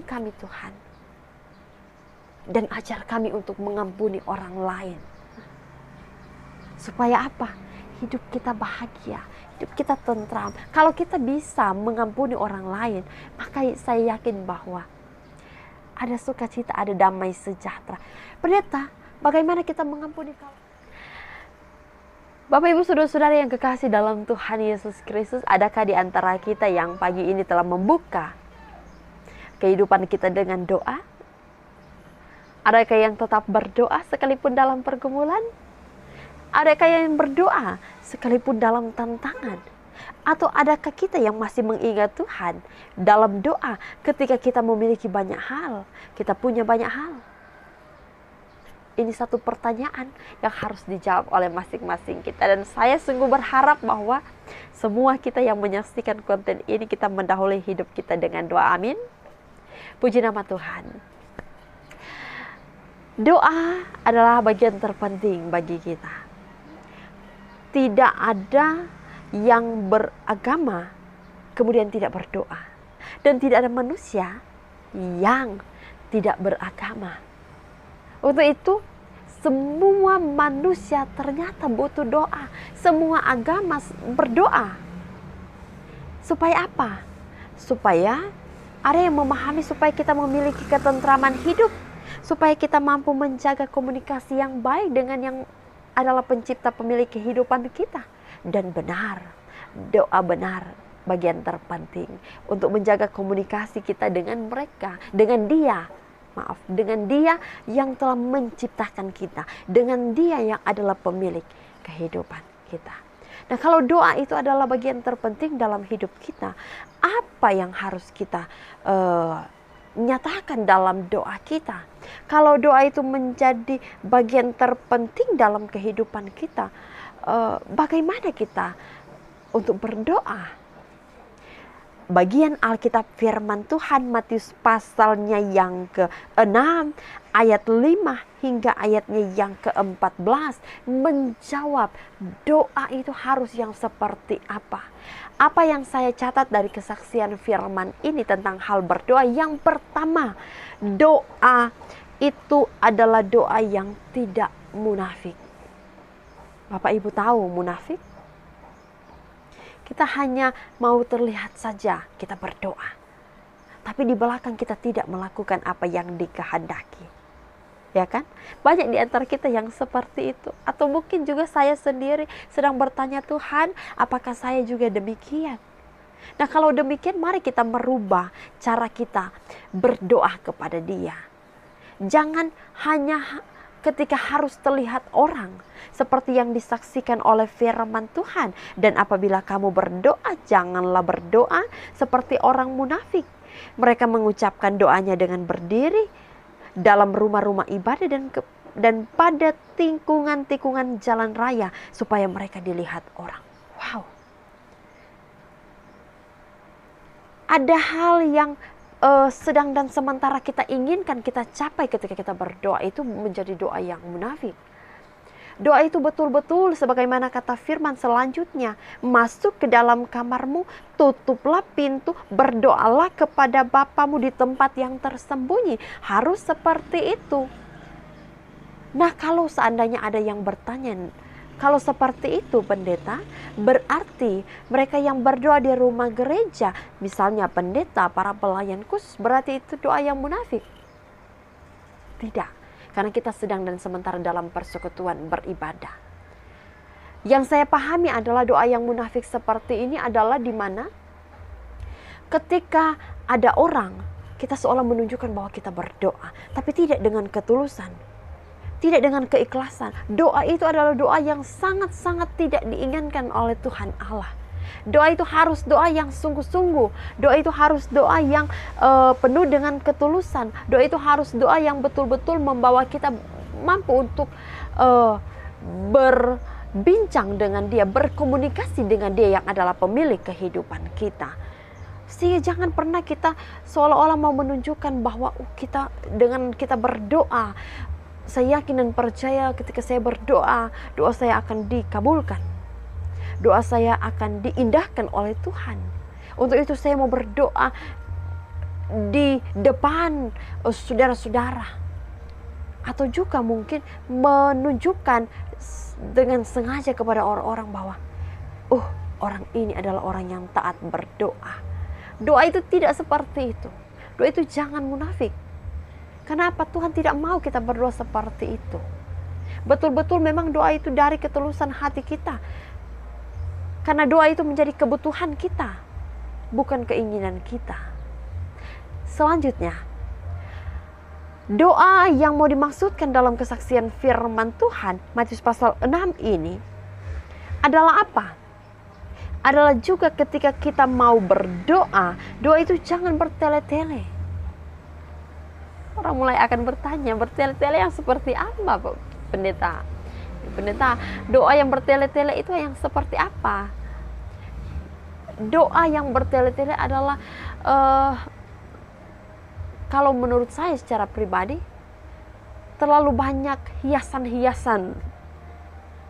kami Tuhan. Dan ajar kami untuk mengampuni orang lain. Supaya apa? Hidup kita bahagia, hidup kita tentram. Kalau kita bisa mengampuni orang lain, maka saya yakin bahwa ada sukacita, ada damai sejahtera. Pendeta, bagaimana kita mengampuni kalau Bapak Ibu saudara-saudara yang kekasih dalam Tuhan Yesus Kristus, adakah di antara kita yang pagi ini telah membuka kehidupan kita dengan doa? Adakah yang tetap berdoa sekalipun dalam pergumulan? Adakah yang berdoa sekalipun dalam tantangan? Atau adakah kita yang masih mengingat Tuhan dalam doa ketika kita memiliki banyak hal, kita punya banyak hal? Ini satu pertanyaan yang harus dijawab oleh masing-masing kita. Dan saya sungguh berharap bahwa semua kita yang menyaksikan konten ini, kita mendahului hidup kita dengan doa. Amin. Puji nama Tuhan. Doa adalah bagian terpenting bagi kita. Tidak ada yang beragama kemudian tidak berdoa. Dan tidak ada manusia yang tidak beragama. Untuk itu, semua manusia ternyata butuh doa. Semua agama berdoa. Supaya apa? Supaya ada yang memahami, supaya kita memiliki ketentraman hidup. Supaya kita mampu menjaga komunikasi yang baik dengan yang adalah pencipta pemilik kehidupan kita. Dan benar, doa benar bagian terpenting untuk menjaga komunikasi kita dengan mereka, dengan Dia. Dengan Dia yang telah menciptakan kita, dengan Dia yang adalah pemilik kehidupan kita. Nah, kalau doa itu adalah bagian terpenting dalam hidup kita, apa yang harus kita nyatakan dalam doa kita? Kalau doa itu menjadi bagian terpenting dalam kehidupan kita, bagaimana kita untuk berdoa? Bagian Alkitab firman Tuhan Matius pasalnya yang ke-6 ayat 5 hingga ayatnya yang ke-14 menjawab doa itu harus yang seperti apa. Apa yang saya catat dari kesaksian firman ini tentang hal berdoa? Yang pertama, doa itu adalah doa yang tidak munafik. Bapak Ibu tahu munafik? Kita hanya mau terlihat saja kita berdoa. Tapi di belakang kita tidak melakukan apa yang dikehendaki. Ya kan? Banyak di antara kita yang seperti itu. Atau mungkin juga saya sendiri sedang bertanya, Tuhan, apakah saya juga demikian? Nah, kalau demikian mari kita merubah cara kita berdoa kepada Dia. Jangan hanya ketika harus terlihat orang, seperti yang disaksikan oleh firman Tuhan. Dan apabila kamu berdoa, janganlah berdoa seperti orang munafik. Mereka mengucapkan doanya dengan berdiri dalam rumah-rumah ibadah dan pada tikungan-tikungan jalan raya, supaya mereka dilihat orang. Wow. Ada hal yang sedang dan sementara kita inginkan kita capai ketika kita berdoa, itu menjadi doa yang munafik. Doa itu betul-betul sebagaimana kata firman selanjutnya, masuk ke dalam kamarmu, tutuplah pintu, berdoalah kepada Bapamu di tempat yang tersembunyi. Harus seperti itu. Nah, kalau seandainya ada yang bertanya, kalau seperti itu pendeta, berarti mereka yang berdoa di rumah gereja, misalnya pendeta, para pelayan khusus, berarti itu doa yang munafik? Tidak, karena kita sedang dan sementara dalam persekutuan beribadah. Yang saya pahami adalah doa yang munafik seperti ini adalah di mana ketika ada orang, kita seolah menunjukkan bahwa kita berdoa, tapi tidak dengan ketulusan. Tidak dengan keikhlasan. Doa itu adalah doa yang sangat-sangat tidak diinginkan oleh Tuhan Allah. Doa itu harus doa yang sungguh-sungguh. Doa itu harus doa yang penuh dengan ketulusan. Doa itu harus doa yang betul-betul membawa kita mampu untuk berbincang dengan Dia, berkomunikasi dengan Dia yang adalah pemilik kehidupan kita. Sehingga jangan pernah kita seolah-olah mau menunjukkan bahwa kita dengan kita berdoa, saya yakin dan percaya ketika saya berdoa, doa saya akan dikabulkan. Doa saya akan diindahkan oleh Tuhan. Untuk itu saya mau berdoa di depan saudara-saudara, atau juga mungkin menunjukkan dengan sengaja kepada orang-orang bahwa orang ini adalah orang yang taat berdoa. Doa itu tidak seperti itu. Doa itu jangan munafik. Kenapa? Tuhan tidak mau kita berdoa seperti itu. Betul-betul memang doa itu dari ketulusan hati kita. Karena doa itu menjadi kebutuhan kita, bukan keinginan kita. Selanjutnya, doa yang mau dimaksudkan dalam kesaksian firman Tuhan, Matius pasal 6 ini, adalah apa? Adalah juga ketika kita mau berdoa, doa itu jangan bertele-tele. Orang mulai akan bertanya, bertele-tele yang seperti apa, pendeta? Pendeta, doa yang bertele-tele itu yang seperti apa? Doa yang bertele-tele adalah kalau menurut saya secara pribadi terlalu banyak hiasan-hiasan.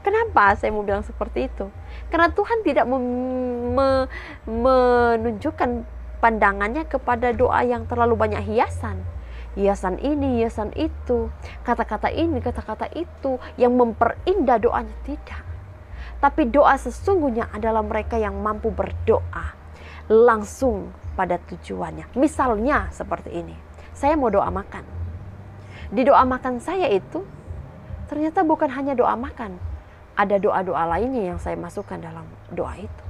Kenapa saya mau bilang seperti itu? Karena Tuhan tidak menunjukkan pandangannya kepada doa yang terlalu banyak hiasan. Hiasan ini, hiasan itu, kata-kata ini, kata-kata itu yang memperindah doanya, tidak. Tapi doa sesungguhnya adalah mereka yang mampu berdoa langsung pada tujuannya. Misalnya seperti ini, saya mau doa makan. Di doa makan saya itu ternyata bukan hanya doa makan. Ada doa-doa lainnya yang saya masukkan dalam doa itu.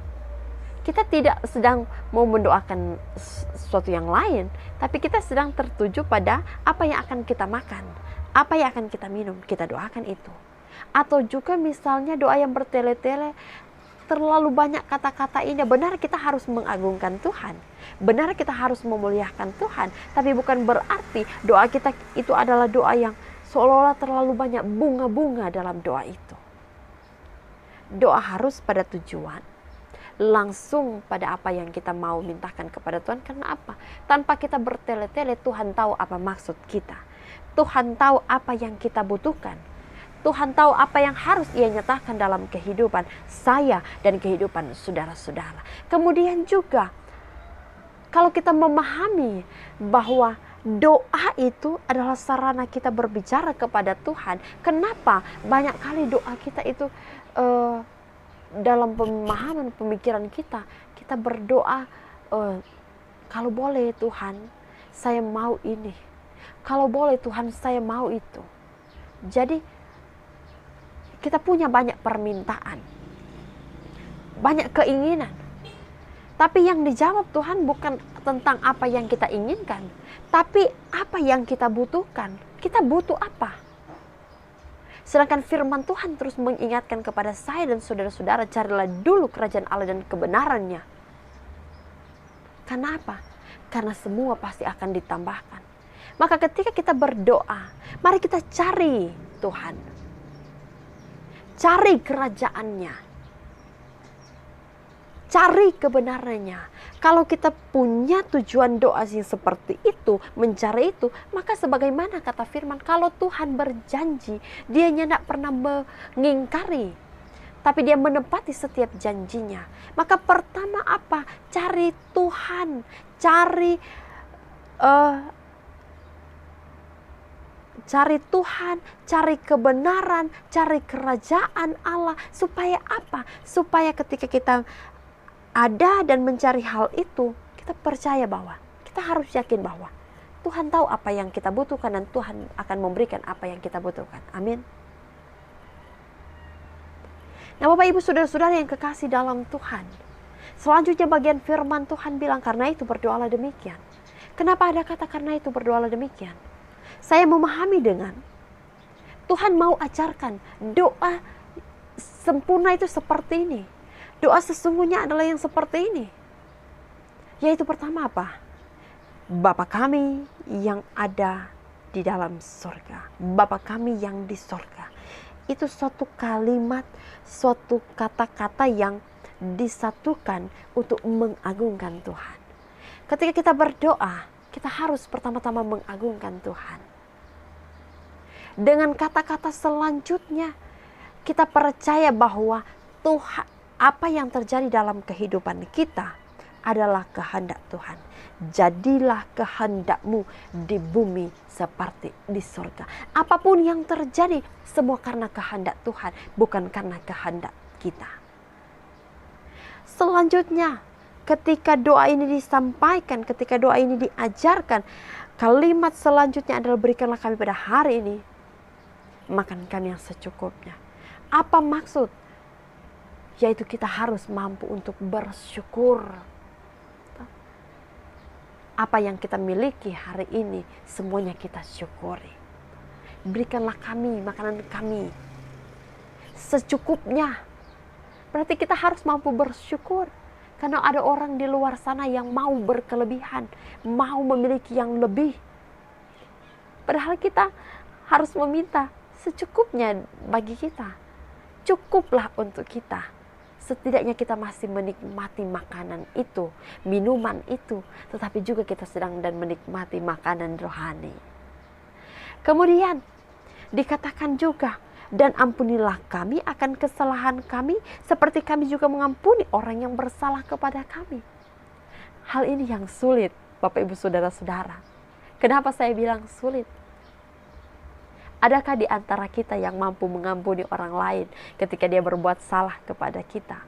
Kita tidak sedang mau mendoakan sesuatu yang lain, tapi kita sedang tertuju pada apa yang akan kita makan, apa yang akan kita minum, kita doakan itu. Atau juga misalnya doa yang bertele-tele, terlalu banyak kata-kata indah. Benar kita harus mengagungkan Tuhan, benar kita harus memuliakan Tuhan, tapi bukan berarti doa kita itu adalah doa yang seolah-olah terlalu banyak bunga-bunga dalam doa itu. Doa harus pada tujuan, langsung pada apa yang kita mau mintakan kepada Tuhan. Karena apa? Tanpa kita bertele-tele, Tuhan tahu apa maksud kita. Tuhan tahu apa yang kita butuhkan. Tuhan tahu apa yang harus Ia nyatakan dalam kehidupan saya dan kehidupan saudara-saudara. Kemudian juga, kalau kita memahami bahwa doa itu adalah sarana kita berbicara kepada Tuhan. Kenapa banyak kali doa kita itu dalam pemahaman pemikiran kita berdoa, kalau boleh Tuhan saya mau ini, kalau boleh Tuhan saya mau itu. Jadi kita punya banyak permintaan, banyak keinginan, tapi yang dijawab Tuhan bukan tentang apa yang kita inginkan, tapi apa yang kita butuhkan. Kita butuh apa? Sedangkan firman Tuhan terus mengingatkan kepada saya dan saudara-saudara, carilah dulu kerajaan Allah dan kebenarannya. Karena apa? Karena semua pasti akan ditambahkan. Maka ketika kita berdoa, mari kita cari Tuhan. Cari kerajaannya. Cari kebenarannya. Kalau kita punya tujuan doa yang seperti itu, mencari itu, maka sebagaimana kata firman, kalau Tuhan berjanji, Dia tidak pernah mengingkari, tapi Dia menepati setiap janjinya. Maka pertama apa? Cari Tuhan, cari Tuhan, cari kebenaran, cari kerajaan Allah. Supaya apa? Supaya ketika kita ada dan mencari hal itu, kita percaya bahwa, kita harus yakin bahwa Tuhan tahu apa yang kita butuhkan dan Tuhan akan memberikan apa yang kita butuhkan. Amin. Nah, Bapak Ibu Saudara-saudara yang kekasih dalam Tuhan, selanjutnya bagian firman Tuhan bilang, karena itu berdoalah demikian. Kenapa ada kata karena itu berdoalah demikian? Saya memahami dengan Tuhan mau ajarkan doa sempurna itu seperti ini. Doa sesungguhnya adalah yang seperti ini. Yaitu pertama apa? Bapa kami yang ada di dalam surga. Bapa kami yang di surga. Itu suatu kalimat, suatu kata-kata yang disatukan untuk mengagungkan Tuhan. Ketika kita berdoa, kita harus pertama-tama mengagungkan Tuhan. Dengan kata-kata selanjutnya, kita percaya bahwa Tuhan, apa yang terjadi dalam kehidupan kita, adalah kehendak Tuhan. Jadilah kehendakmu di bumi seperti di surga. Apapun yang terjadi, semua karena kehendak Tuhan, bukan karena kehendak kita. Selanjutnya, ketika doa ini disampaikan, ketika doa ini diajarkan, kalimat selanjutnya adalah berikanlah kami pada hari ini makan kami yang secukupnya. Apa maksud? Yaitu kita harus mampu untuk bersyukur. Apa yang kita miliki hari ini, semuanya kita syukuri. Berikanlah kami makanan kami secukupnya. Berarti kita harus mampu bersyukur. Karena ada orang di luar sana yang mau berkelebihan, mau memiliki yang lebih. Padahal kita harus meminta secukupnya bagi kita. Cukuplah untuk kita. Setidaknya kita masih menikmati makanan itu, minuman itu, tetapi juga kita sedang dan menikmati makanan rohani. Kemudian dikatakan juga, dan ampunilah kami akan kesalahan kami, seperti kami juga mengampuni orang yang bersalah kepada kami. Hal ini yang sulit, Bapak Ibu Saudara-saudara. Kenapa saya bilang sulit? Adakah di antara kita yang mampu mengampuni orang lain ketika dia berbuat salah kepada kita?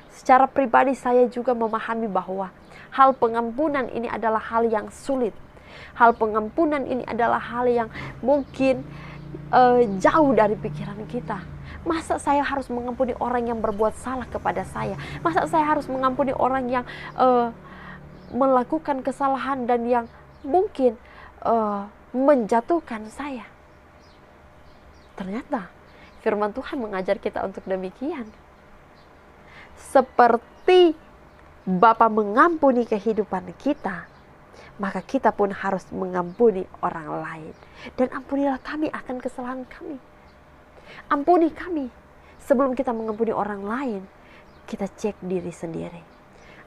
Secara pribadi saya juga memahami bahwa hal pengampunan ini adalah hal yang sulit. Hal pengampunan ini adalah hal yang mungkin jauh dari pikiran kita. Masa saya harus mengampuni orang yang berbuat salah kepada saya? Masa saya harus mengampuni orang yang melakukan kesalahan dan yang mungkin menjatuhkan saya? Ternyata firman Tuhan mengajar kita untuk demikian. Seperti Bapa mengampuni kehidupan kita, maka kita pun harus mengampuni orang lain. Dan ampunilah kami akan kesalahan kami. Ampuni kami. Sebelum kita mengampuni orang lain, kita cek diri sendiri.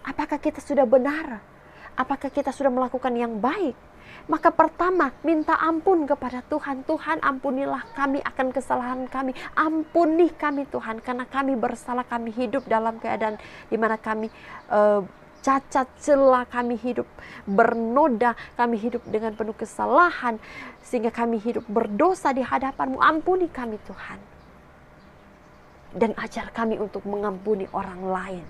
Apakah kita sudah benar? Apakah kita sudah melakukan yang baik? Maka pertama, minta ampun kepada Tuhan. Tuhan, ampunilah kami akan kesalahan kami. Ampuni kami Tuhan, karena kami bersalah, kami hidup dalam keadaan di mana kami cacat, celah, kami hidup bernoda, kami hidup dengan penuh kesalahan, sehingga kami hidup berdosa di hadapan-Mu. Ampuni kami Tuhan. Dan ajar kami untuk mengampuni orang lain.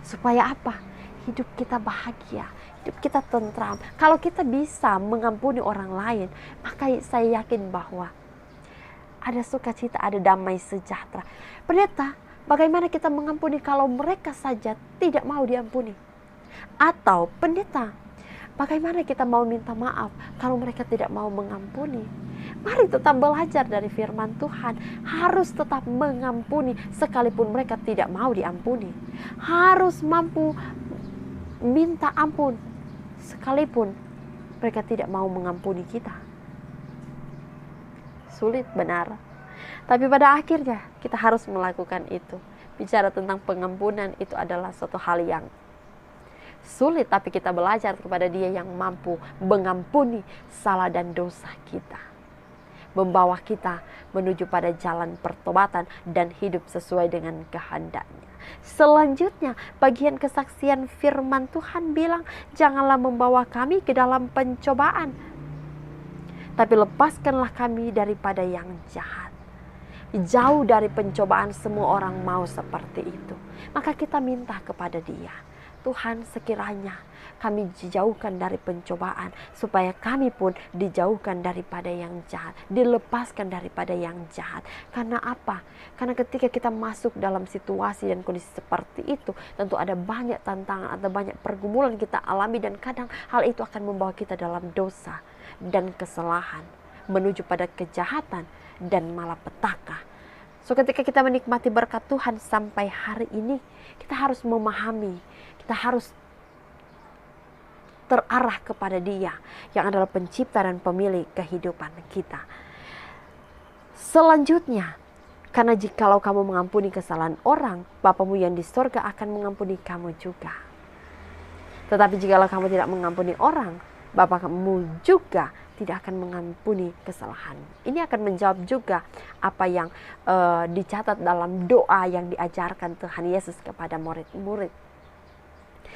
Supaya apa? Hidup kita bahagia, hidup kita tentram. Kalau kita bisa mengampuni orang lain, maka saya yakin bahwa ada sukacita, ada damai sejahtera. Pendeta, bagaimana kita mengampuni kalau mereka saja tidak mau diampuni? Atau pendeta, bagaimana kita mau minta maaf kalau mereka tidak mau mengampuni? Mari tetap belajar dari firman Tuhan. Harus tetap mengampuni sekalipun mereka tidak mau diampuni. Harus mampu minta ampun sekalipun mereka tidak mau mengampuni kita. Sulit benar, tapi pada akhirnya kita harus melakukan itu. Bicara tentang pengampunan itu adalah suatu hal yang sulit, tapi kita belajar kepada Dia yang mampu mengampuni salah dan dosa kita, membawa kita menuju pada jalan pertobatan dan hidup sesuai dengan kehendak-Nya. Selanjutnya, bagian kesaksian firman Tuhan bilang, janganlah membawa kami ke dalam pencobaan, tapi lepaskanlah kami daripada yang jahat. Jauh dari pencobaan, semua orang mau seperti itu. Maka kita minta kepada Dia, Tuhan, sekiranya kami dijauhkan dari pencobaan, supaya kami pun dijauhkan daripada yang jahat, dilepaskan daripada yang jahat. Karena apa? Karena ketika kita masuk dalam situasi dan kondisi seperti itu, tentu ada banyak tantangan, ada banyak pergumulan kita alami, dan kadang hal itu akan membawa kita dalam dosa dan kesalahan, menuju pada kejahatan dan malapetaka. So, ketika kita menikmati berkat Tuhan sampai hari ini, kita harus memahami, kita harus terarah kepada Dia yang adalah pencipta dan pemilik kehidupan kita. Selanjutnya, karena jikalau kamu mengampuni kesalahan orang, Bapamu yang di sorga akan mengampuni kamu juga. Tetapi jikalau kamu tidak mengampuni orang, Bapamu juga tidak akan mengampuni kesalahan. Ini akan menjawab juga apa yang dicatat dalam doa yang diajarkan Tuhan Yesus kepada murid-murid.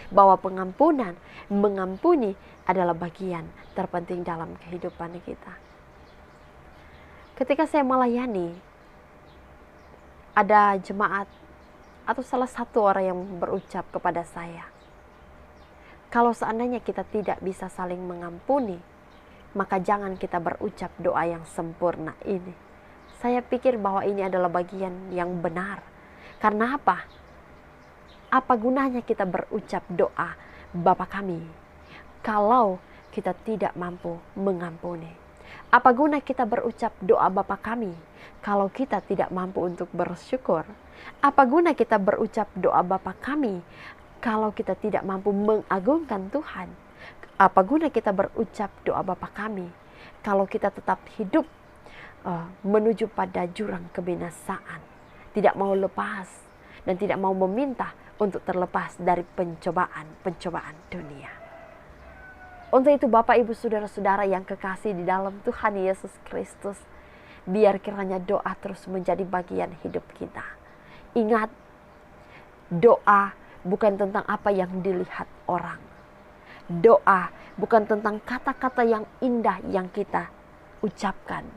Bahwa pengampunan, mengampuni adalah bagian terpenting dalam kehidupan kita. Ketika saya melayani, ada jemaat atau salah satu orang yang berucap kepada saya, kalau seandainya kita tidak bisa saling mengampuni, maka jangan kita berucap doa yang sempurna ini. Saya pikir bahwa ini adalah bagian yang benar. Karena apa? Apa gunanya kita berucap doa Bapa kami kalau kita tidak mampu mengampuni? Apa guna kita berucap doa Bapa kami kalau kita tidak mampu untuk bersyukur? Apa guna kita berucap doa Bapa kami kalau kita tidak mampu mengagungkan Tuhan? Apa guna kita berucap doa Bapa kami kalau kita tetap hidup menuju pada jurang kebinasaan, tidak mau lepas dan tidak mau meminta untuk terlepas dari pencobaan dunia. Untuk itu Bapak Ibu Saudara-saudara yang kekasih di dalam Tuhan Yesus Kristus, biar kiranya doa terus menjadi bagian hidup kita. Ingat, doa bukan tentang apa yang dilihat orang. Doa bukan tentang kata-kata yang indah yang kita ucapkan.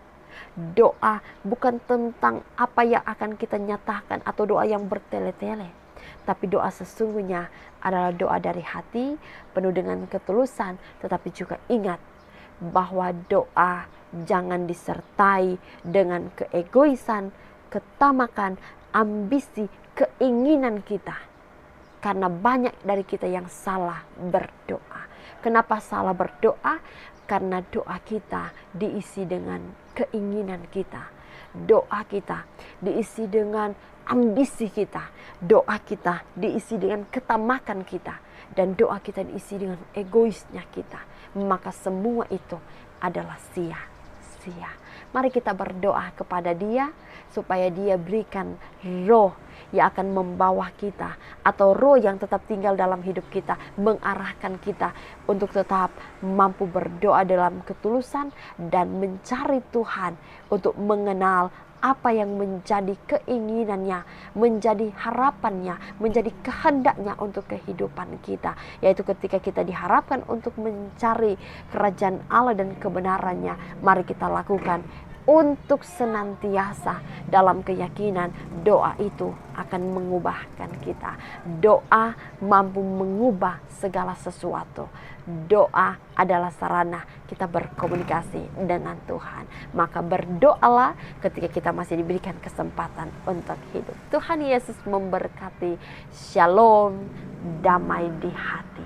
Doa bukan tentang apa yang akan kita nyatakan atau doa yang bertele-tele. Tapi doa sesungguhnya adalah doa dari hati, penuh dengan ketulusan. Tetapi juga ingat bahwa doa jangan disertai dengan keegoisan, ketamakan, ambisi, keinginan kita. Karena banyak dari kita yang salah berdoa. Kenapa salah berdoa? Karena doa kita diisi dengan keinginan kita. Doa kita diisi dengan ambisi kita. Doa kita diisi dengan ketamakan kita. Dan doa kita diisi dengan egoisnya kita. Maka semua itu adalah sia-sia. Mari kita berdoa kepada Dia supaya Dia berikan roh yang akan membawa kita, atau roh yang tetap tinggal dalam hidup kita, mengarahkan kita untuk tetap mampu berdoa dalam ketulusan dan mencari Tuhan untuk mengenal apa yang menjadi keinginannya, menjadi harapannya, menjadi kehendaknya untuk kehidupan kita. Yaitu ketika kita diharapkan untuk mencari kerajaan Allah dan kebenarannya, mari kita lakukan untuk senantiasa dalam keyakinan doa itu akan mengubahkan kita. Doa mampu mengubah segala sesuatu. Doa adalah sarana kita berkomunikasi dengan Tuhan. Maka berdoalah ketika kita masih diberikan kesempatan untuk hidup. Tuhan Yesus memberkati. Shalom, damai di hati.